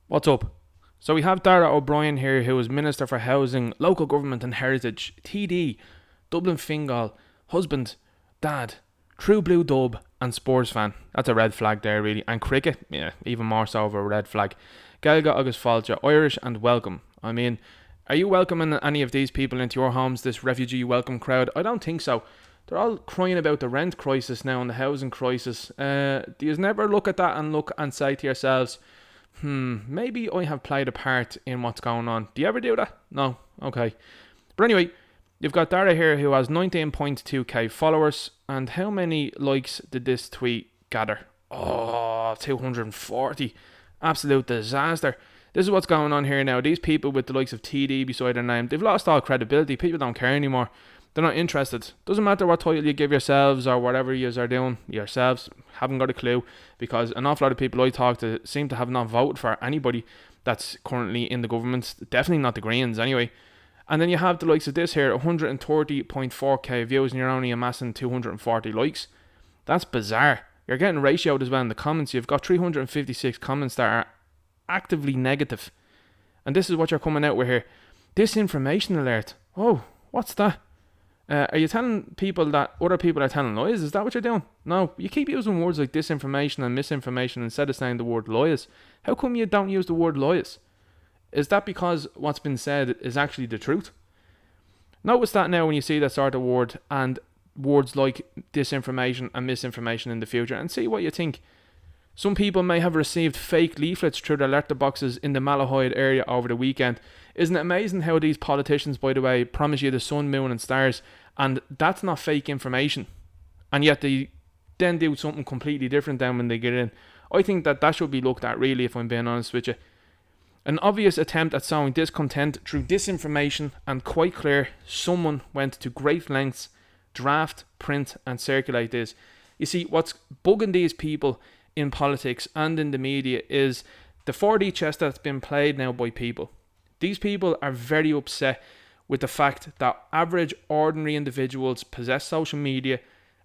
What's up? So we have Dara O'Brien here, who is Minister for Housing, Local Government and Heritage, TD, Dublin Fingal, husband, dad, true blue dub, and Spurs fan. That's a red flag there, really. And cricket, yeah, even more so of a red flag. Gaelga agus Fáilte, Irish and welcome. I mean, are you welcoming any of these people into your homes, this refugee welcome crowd? I don't think so. They're all crying about the rent crisis now and the housing crisis. Do you never look at that and look and say to yourselves, maybe I have played a part in what's going on? Do you ever do that? No? Okay. But anyway, you've got Dara here who has 19.2k followers. And how many likes did this tweet gather? Oh, 240. Absolute disaster. This is what's going on here now. These people with the likes of TD beside their name, they've lost all credibility. People don't care anymore. They're not interested. Doesn't matter what title you give yourselves or whatever you are doing yourselves. Haven't got a clue, because an awful lot of people I talk to seem to have not voted for anybody that's currently in the government. Definitely not the Greens anyway. And then you have the likes of this here, 130.4k views, and you're only amassing 240 likes. That's bizarre. You're getting ratioed as well in the comments. You've got 356 comments that are actively negative. And this is what you're coming out with here. Disinformation alert. Oh, what's that? Are you telling people that other people are telling lies? Is that what you're doing? No, you keep using words like disinformation and misinformation instead of saying the word lies. How come you don't use the word lies? Is that because what's been said is actually the truth? Notice that now when you see that sort of word and words like disinformation and misinformation in the future, and see what you think. Some people may have received fake leaflets through their letterboxes in the Malahide area over the weekend. Isn't it amazing how these politicians, by the way, promise you the sun, moon and stars, and that's not fake information, and yet they then do something completely different then when they get in? I think that should be looked at, really, if I'm being honest with you. An obvious attempt at sowing discontent through disinformation, and quite clear someone went to great lengths, draft, print and circulate this. You see, what's bugging these people in politics and in the media is the 4D chess that's been played now by people. These people are very upset with the fact that average, ordinary individuals possess social media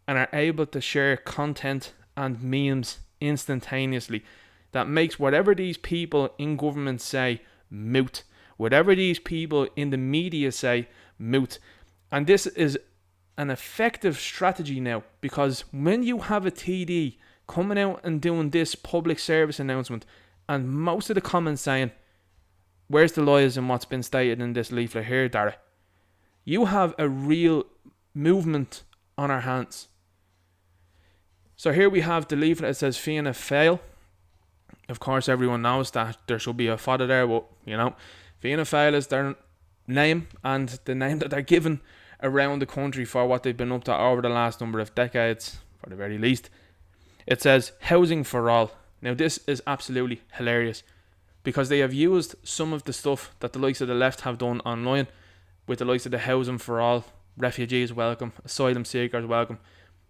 and are able to share content and memes instantaneously. That makes whatever these people in government say moot. Whatever these people in the media say moot. And this is an effective strategy now, because when you have a TD coming out and doing this public service announcement, and most of the comments saying, where's the lies in what's been stated in this leaflet here, Dara? You have a real movement on our hands. So here we have the leaflet that says Fianna Fáil. Of course, everyone knows that there should be a fodder there, but, you know, Fianna Fáil is their name, and the name that they're given around the country for what they've been up to over the last number of decades, for the very least. It says housing for all. Now this is absolutely hilarious, because they have used some of the stuff that the likes of the left have done online with the likes of the housing for all, refugees welcome, asylum seekers welcome.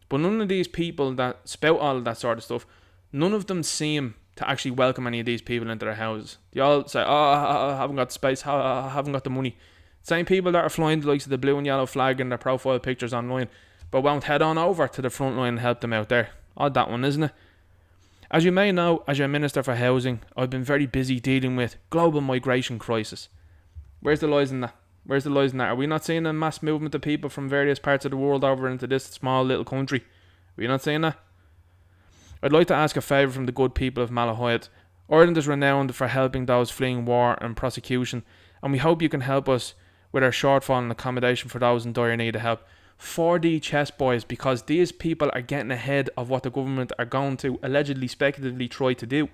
But none of these people that spout all of that sort of stuff, none of them seem to actually welcome any of these people into their houses. They all say, I haven't got space, I haven't got the money. Same people that are flying the likes of the blue and yellow flag in their profile pictures online, but won't head on over to the front line and help them out there. Odd that one, isn't it? As you may know, as your Minister for Housing, I've been very busy dealing with global migration crisis. Where's the lies in that? Where's the lies in that? Are we not seeing a mass movement of people from various parts of the world over into this small little country? Are we not seeing that? I'd like to ask a favour from the good people of Malahide. Ireland is renowned for helping those fleeing war and persecution, and we hope you can help us with our shortfall in accommodation for those in dire need of help. 4D chess, boys, because these people are getting ahead of what the government are going to allegedly, speculatively try to do.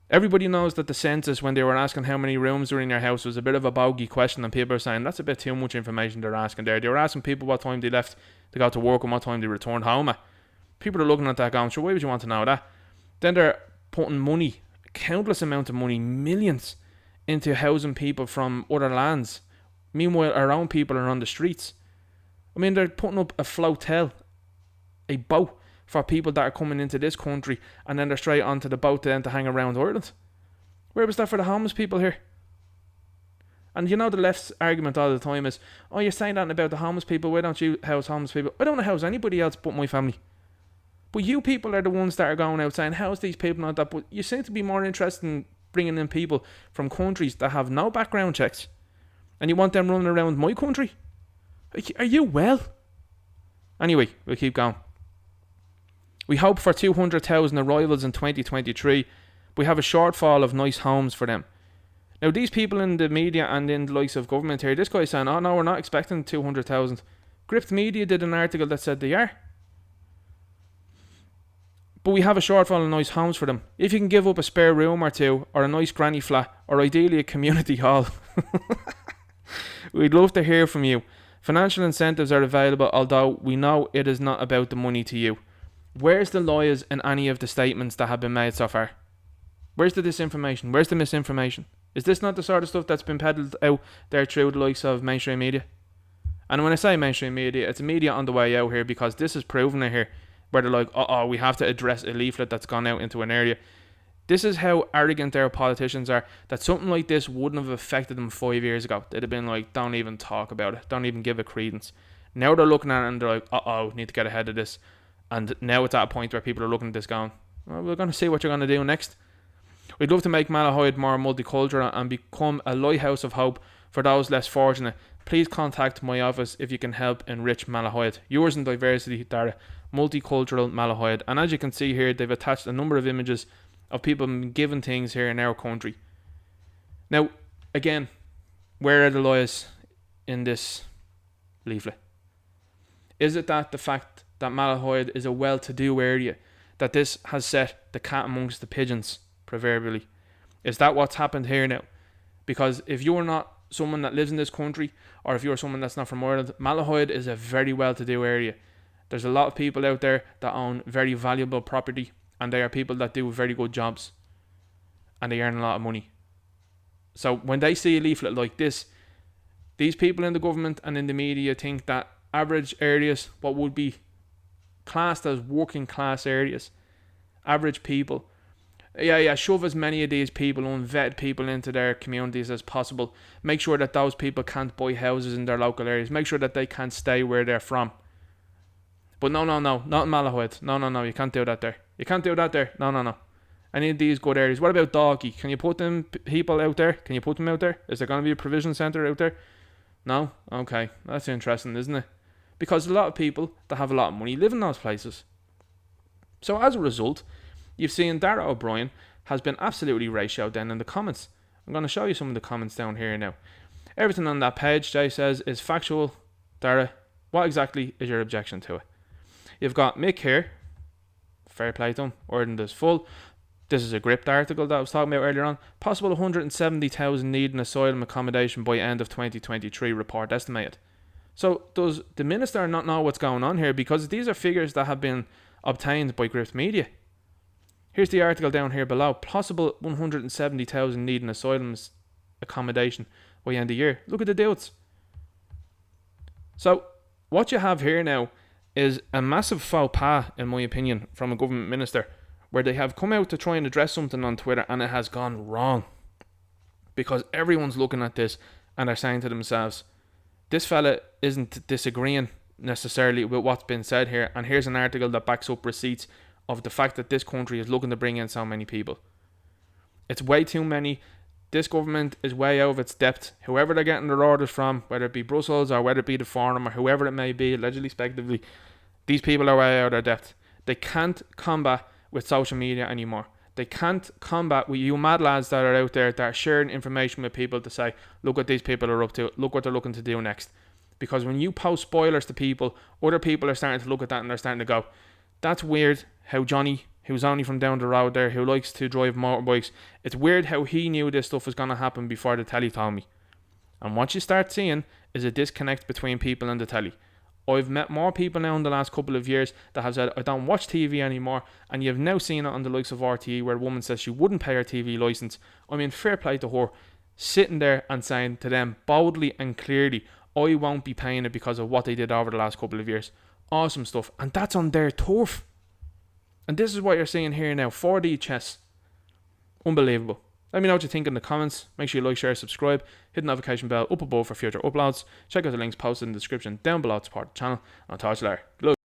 Everybody knows that the census, when they were asking how many rooms were in your house, was a bit of a bogey question, and people are saying that's a bit too much information they're asking there. They were asking people what time they left to go to work and what time they returned home at. People are looking at that going, sure, why would you want to know that? Then they're putting money, countless amount of money, millions, into housing people from other lands. Meanwhile, our own people are on the streets. I mean, they're putting up a flotel, a boat, for people that are coming into this country, and then they're straight onto the boat then to hang around Ireland. Where was that for the homeless people here? And you know the left's argument all the time is, oh, you're saying that about the homeless people, why don't you house homeless people? I don't want to house anybody else but my family. But you people are the ones that are going out saying, house these people and that, but you seem to be more interested in bringing in people from countries that have no background checks, and you want them running around my country? Are you well? Anyway, we'll keep going. We hope for 200,000 arrivals in 2023. We have a shortfall of nice homes for them. Now, these people in the media and in the likes of government here, this guy's saying, oh no, we're not expecting 200,000. Gript Media did an article that said they are. But we have a shortfall of nice homes for them. If you can give up a spare room or two, or a nice granny flat, or ideally a community hall, we'd love to hear from you. Financial incentives are available, although we know it is not about the money to you. Where's the lies in any of the statements that have been made so far? Where's the disinformation? Where's the misinformation? Is this not the sort of stuff that's been peddled out there through the likes of mainstream media? And when I say mainstream media, it's media on the way out here, because this is proven it here, where they're like, we have to address a leaflet that's gone out into an area. This is how arrogant our politicians are, that something like this wouldn't have affected them 5 years ago. They'd have been like, don't even talk about it, don't even give it credence. Now they're looking at it and they're like, need to get ahead of this. And now it's at a point where people are looking at this going, we're going to see what you're going to do next. We'd love to make Malahide more multicultural and become a lighthouse of hope for those less fortunate. Please contact my office if you can help enrich Malahide. Yours in diversity, Dara. Multicultural Malahide. And as you can see here, they've attached a number of images of people given things here in our country. Now, again, where are the lies in this leaflet? Is it that the fact that Malahide is a well-to-do area, that this has set the cat amongst the pigeons, proverbially? Is that what's happened here now? Because if you're not someone that lives in this country, or if you're someone that's not from Ireland, Malahide is a very well-to-do area. There's a lot of people out there that own very valuable property, and they are people that do very good jobs, and they earn a lot of money. So when they see a leaflet like this, these people in the government and in the media think that average areas, what would be classed as working class areas, average people, shove as many of these people, unvetted people, into their communities as possible. Make sure that those people can't buy houses in their local areas. Make sure that they can't stay where they're from. But no, not in Malahide. No, you can't do that there. You can't do that there. No. Any of these good areas. What about Dalkey? Can you put them people out there? Can you put them out there? Is there going to be a provision centre out there? No? Okay, that's interesting, isn't it? Because a lot of people that have a lot of money live in those places. So as a result, you've seen Dara O'Brien has been absolutely ratioed down in the comments. I'm going to show you some of the comments down here now. Everything on that page, Jay says, is factual. Dara, what exactly is your objection to it? You've got Mick here. Fair play to him. Ordering this full. This is a Gript article that I was talking about earlier on. Possible 170,000 needing asylum accommodation by end of 2023 report estimated. So does the minister not know what's going on here? Because these are figures that have been obtained by Gript Media. Here's the article down here below. Possible 170,000 needing asylum accommodation by end of year. Look at the dates. So what you have here now is a massive faux pas, in my opinion, from a government minister, where they have come out to try and address something on Twitter and it has gone wrong. Because everyone's looking at this and they're saying to themselves, this fella isn't disagreeing necessarily with what's been said here, and here's an article that backs up receipts of the fact that this country is looking to bring in so many people. It's way too many. This government is way out of its depth. Whoever they're getting their orders from, whether it be Brussels or whether it be the Forum or whoever it may be, allegedly, speculatively, these people are way out of their depth. They can't combat with social media anymore. They can't combat with you mad lads that are out there that are sharing information with people to say, look what these people are up to, look what they're looking to do next. Because when you post spoilers to people, other people are starting to look at that and they're starting to go, that's weird how Johnny, who's only from down the road there, who likes to drive motorbikes, it's weird how he knew this stuff was going to happen before the telly told me. And what you start seeing is a disconnect between people and the telly. I've met more people now in the last couple of years that have said, I don't watch TV anymore, and you've now seen it on the likes of RTE where a woman says she wouldn't pay her TV licence. I mean, fair play to her, sitting there and saying to them boldly and clearly, I won't be paying it because of what they did over the last couple of years. Awesome stuff. And that's on their turf. And this is what you're seeing here now, 4D chess. Unbelievable. Let me know what you think in the comments. Make sure you like, share, subscribe, hit the notification bell up above for future uploads. Check out the links posted in the description down below to support the channel. And I'll talk to you later. Good luck.